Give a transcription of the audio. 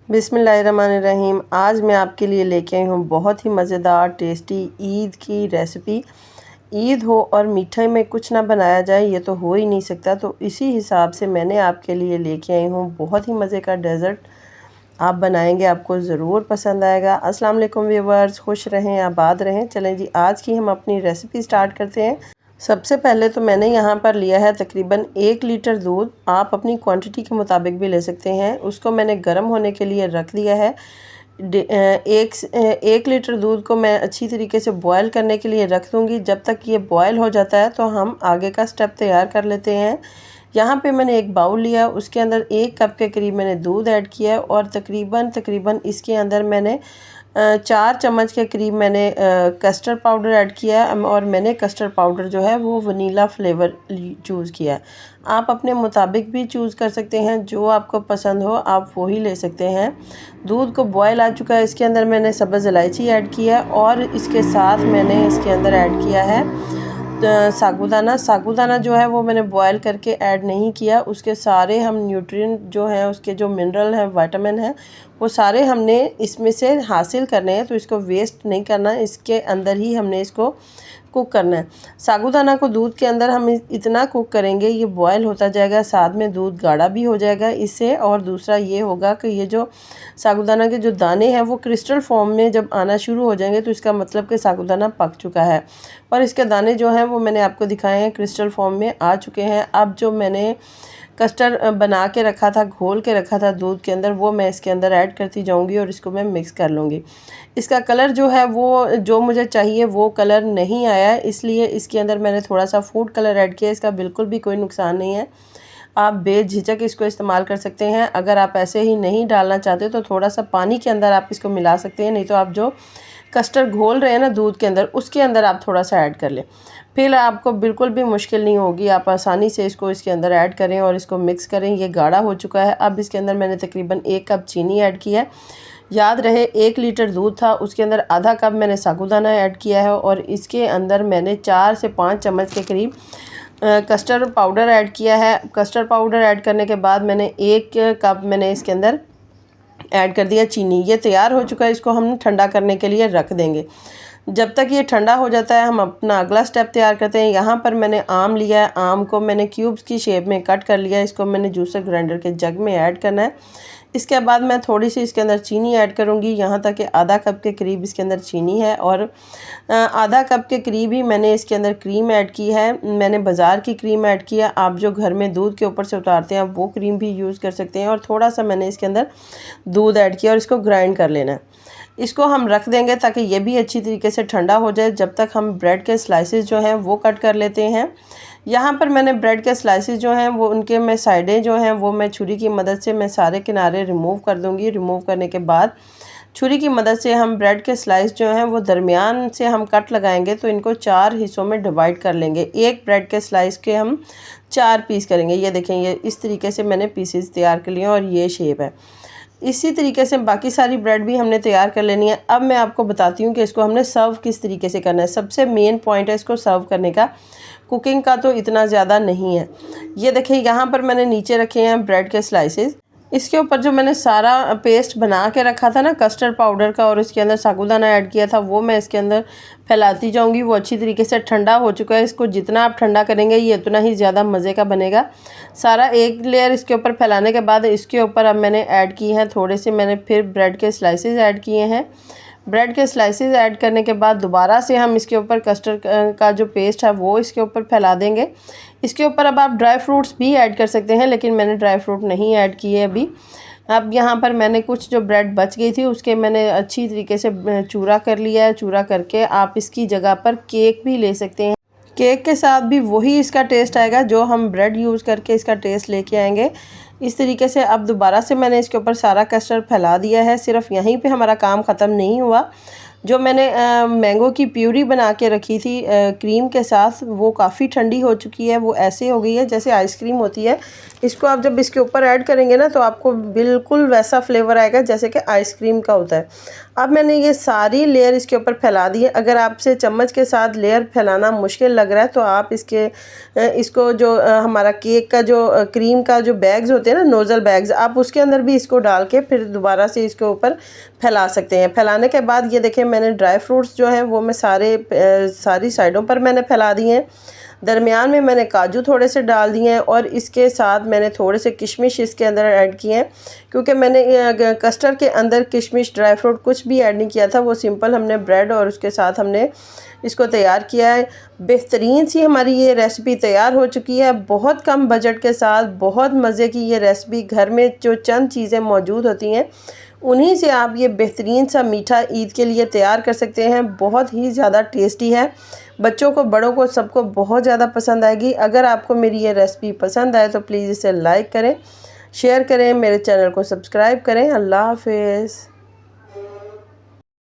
बिस्मिल्लाहिर्रहमानिर्रहीम। आज मैं आपके लिए लेके आई हूँ बहुत ही मज़ेदार टेस्टी ईद की रेसिपी। ईद हो और मीठे में कुछ ना बनाया जाए ये तो हो ही नहीं सकता, तो इसी हिसाब से मैंने आपके लिए लेके आई हूँ बहुत ही मज़े का डेज़र्ट। आप बनाएंगे, आपको ज़रूर पसंद आएगा। अस्सलाम वालेकुम व्यूअर्स, खुश रहें, आबाद रहें। चलें जी, आज की हम अपनी रेसिपी स्टार्ट करते हैं। सबसे पहले तो मैंने यहाँ पर लिया है तकरीबन 1 लीटर दूध। आप अपनी क्वांटिटी के मुताबिक भी ले सकते हैं। उसको मैंने गर्म होने के लिए रख दिया है। एक लीटर दूध को मैं अच्छी तरीके से बॉयल करने के लिए रख दूँगी। जब तक ये बॉयल हो जाता है तो हम आगे का स्टेप तैयार कर लेते हैं। यहाँ पे मैंने एक बाउल लिया, उसके अंदर 1 कप के करीब मैंने दूध ऐड किया है और तकरीबन इसके अंदर मैंने 4 चम्मच के करीब मैंने कस्टर्ड पाउडर ऐड किया है और मैंने कस्टर्ड पाउडर जो है वो वनीला फ्लेवर चूज़ किया है। आप अपने मुताबिक भी चूज़ कर सकते हैं, जो आपको पसंद हो आप वही ले सकते हैं। दूध को बॉयल आ चुका है, इसके अंदर मैंने सब्ज़ इलायची ऐड किया है और इसके साथ मैंने इसके अंदर ऐड किया है साबूदाना जो है वो मैंने बॉयल करके ऐड नहीं किया। उसके सारे हम न्यूट्रिएंट जो हैं, उसके जो मिनरल हैं, विटामिन हैं, वो सारे हमने इसमें से हासिल करने हैं, तो इसको वेस्ट नहीं करना, इसके अंदर ही हमने इसको कुक करना है। साबूदाना को दूध के अंदर हम इतना कुक करेंगे, ये बॉयल होता जाएगा, साथ में दूध गाढ़ा भी हो जाएगा इससे। और दूसरा ये होगा कि ये जो साबूदाना के जो दाने हैं वो क्रिस्टल फॉर्म में जब आना शुरू हो जाएंगे तो इसका मतलब कि साबूदाना पक चुका है। और इसके दाने जो हैं वो मैंने आपको दिखाए हैं, क्रिस्टल फॉर्म में आ चुके हैं। अब जो मैंने कस्टर्ड बना के रखा था, घोल के रखा था दूध के अंदर, वो मैं इसके अंदर ऐड करती जाऊंगी और इसको मैं मिक्स कर लूँगी। इसका कलर जो है वो जो मुझे चाहिए वो कलर नहीं आया, इसलिए इसके अंदर मैंने थोड़ा सा फूड कलर ऐड किया। इसका बिल्कुल भी कोई नुकसान नहीं है, आप बेझिझक इसको इस्तेमाल कर सकते हैं। अगर आप ऐसे ही नहीं डालना चाहते तो थोड़ा सा पानी के अंदर आप इसको मिला सकते हैं, नहीं तो आप जो कस्टर्ड घोल रहे हैं ना दूध के अंदर, उसके अंदर आप थोड़ा सा ऐड कर लें। फिर आपको बिल्कुल भी मुश्किल नहीं होगी, आप आसानी से इसको इसके अंदर ऐड करें और इसको मिक्स करें। ये गाढ़ा हो चुका है। अब इसके अंदर मैंने तकरीबन 1 कप चीनी ऐड किया है। याद रहे 1 लीटर दूध था, उसके अंदर आधा कप मैंने साबूदाना ऐड किया है और इसके अंदर मैंने 4 से 5 चम्मच के करीब कस्टर्ड पाउडर ऐड किया है। कस्टर्ड पाउडर ऐड करने के बाद मैंने 1 कप मैंने इसके अंदर ऐड कर दिया चीनी। ये तैयार हो चुका है, इसको हम ठंडा करने के लिए रख देंगे। जब तक ये ठंडा हो जाता है हम अपना अगला स्टेप तैयार करते हैं। यहाँ पर मैंने आम लिया है, आम को मैंने क्यूब्स की शेप में कट कर लिया है। इसको मैंने जूसर ग्राइंडर के जग में ऐड करना है। इसके बाद मैं थोड़ी सी इसके अंदर चीनी ऐड करूँगी, यहाँ तक कि आधा कप के करीब इसके अंदर चीनी है और आधा कप के करीब ही मैंने इसके अंदर क्रीम ऐड की है। मैंने बाज़ार की क्रीम ऐड किया, आप जो घर में दूध के ऊपर से उतारते हैं वो क्रीम भी यूज़ कर सकते हैं। और थोड़ा सा मैंने इसके अंदर दूध ऐड किया और इसको ग्राइंड कर लेना है। इसको हम रख देंगे ताकि ये भी अच्छी तरीके से ठंडा हो जाए। जब तक हम ब्रेड के स्लाइसेस जो हैं वो कट कर लेते हैं। यहाँ पर मैंने ब्रेड के स्लाइसेस जो हैं वो उनके मैं साइडें जो हैं वो मैं छुरी की मदद से मैं सारे किनारे रिमूव कर दूँगी। रिमूव करने के बाद छुरी की मदद से हम ब्रेड के स्लाइस जो हैं वो दरमियान से हम कट लगाएंगे, तो इनको 4 हिस्सों में डिवाइड कर लेंगे। एक ब्रेड के स्लाइस के हम 4 पीस करेंगे। ये देखें, ये इस तरीके से मैंने पीसेस तैयार कर लिए और ये शेप है। इसी तरीके से बाकी सारी ब्रेड भी हमने तैयार कर लेनी है। अब मैं आपको बताती हूँ कि इसको हमने सर्व किस तरीके से करना है। सबसे मेन पॉइंट है इसको सर्व करने का, कुकिंग का तो इतना ज़्यादा नहीं है। ये देखिए, यहाँ पर मैंने नीचे रखे हैं ब्रेड के स्लाइसेस। इसके ऊपर जो मैंने सारा पेस्ट बना के रखा था ना कस्टर्ड पाउडर का और इसके अंदर साबूदाना ऐड किया था, वो मैं इसके अंदर फैलाती जाऊंगी। वो अच्छी तरीके से ठंडा हो चुका है। इसको जितना आप ठंडा करेंगे ये उतना ही ज़्यादा मज़े का बनेगा। सारा एक लेयर इसके ऊपर फैलाने के बाद इसके ऊपर अब मैंने ऐड की हैं थोड़े से, मैंने फिर ब्रेड के स्लाइसेस ऐड किए हैं। ब्रेड के स्लाइसेस ऐड करने के बाद दोबारा से हम इसके ऊपर कस्टर्ड का जो पेस्ट है वो इसके ऊपर फैला देंगे। इसके ऊपर अब आप ड्राई फ्रूट्स भी ऐड कर सकते हैं, लेकिन मैंने ड्राई फ्रूट नहीं ऐड किए अभी। अब यहाँ पर मैंने कुछ जो ब्रेड बच गई थी उसके मैंने अच्छी तरीके से चूरा कर लिया है। चूरा करके आप इसकी जगह पर केक भी ले सकते हैं। केक के साथ भी वही इसका टेस्ट आएगा जो हम ब्रेड यूज़ करके इसका टेस्ट लेके आएंगे। इस तरीके से अब दोबारा से मैंने इसके ऊपर सारा कस्टर्ड फैला दिया है। सिर्फ यहीं पे हमारा काम ख़त्म नहीं हुआ, जो मैंने मैंगो की प्यूरी बना के रखी थी क्रीम के साथ, वो काफ़ी ठंडी हो चुकी है। वो ऐसे हो गई है जैसे आइसक्रीम होती है। इसको आप जब इसके ऊपर ऐड करेंगे ना तो आपको बिल्कुल वैसा फ्लेवर आएगा जैसे कि आइसक्रीम का होता है। अब मैंने ये सारी लेयर इसके ऊपर फैला दी है। अगर आपसे चम्मच के साथ लेयर फैलाना मुश्किल लग रहा है तो आप इसको जो हमारा केक का जो क्रीम का जो बैग्स होते हैं ना, नोज़ल बैग्स, आप उसके अंदर भी इसको डाल के फिर दोबारा से इसके ऊपर फैला सकते हैं। फैलाने के बाद ये देखें, मैंने ड्राई फ्रूट्स जो हैं वो मैं सारी साइडों पर मैंने फैला दिए हैं। दरमियान में मैंने काजू थोड़े से डाल दिए हैं और इसके साथ मैंने थोड़े से किशमिश इसके अंदर ऐड किए हैं, क्योंकि मैंने कस्टर्ड के अंदर किशमिश ड्राई फ्रूट कुछ भी ऐड नहीं किया था। वो सिंपल हमने ब्रेड और उसके साथ हमने इसको तैयार किया है। बेहतरीन सी हमारी ये रेसिपी तैयार हो चुकी है। बहुत कम बजट के साथ बहुत मज़े की ये रेसिपी, घर में जो चंद चीज़ें मौजूद होती हैं उन्हीं से आप ये बेहतरीन सा मीठा ईद के लिए तैयार कर सकते हैं। बहुत ही ज़्यादा टेस्टी है, बच्चों को बड़ों को सबको बहुत ज़्यादा पसंद आएगी। अगर आपको मेरी ये रेसिपी पसंद आए तो प्लीज़ इसे लाइक करें, शेयर करें, मेरे चैनल को सब्सक्राइब करें। अल्लाह हाफ़िज़।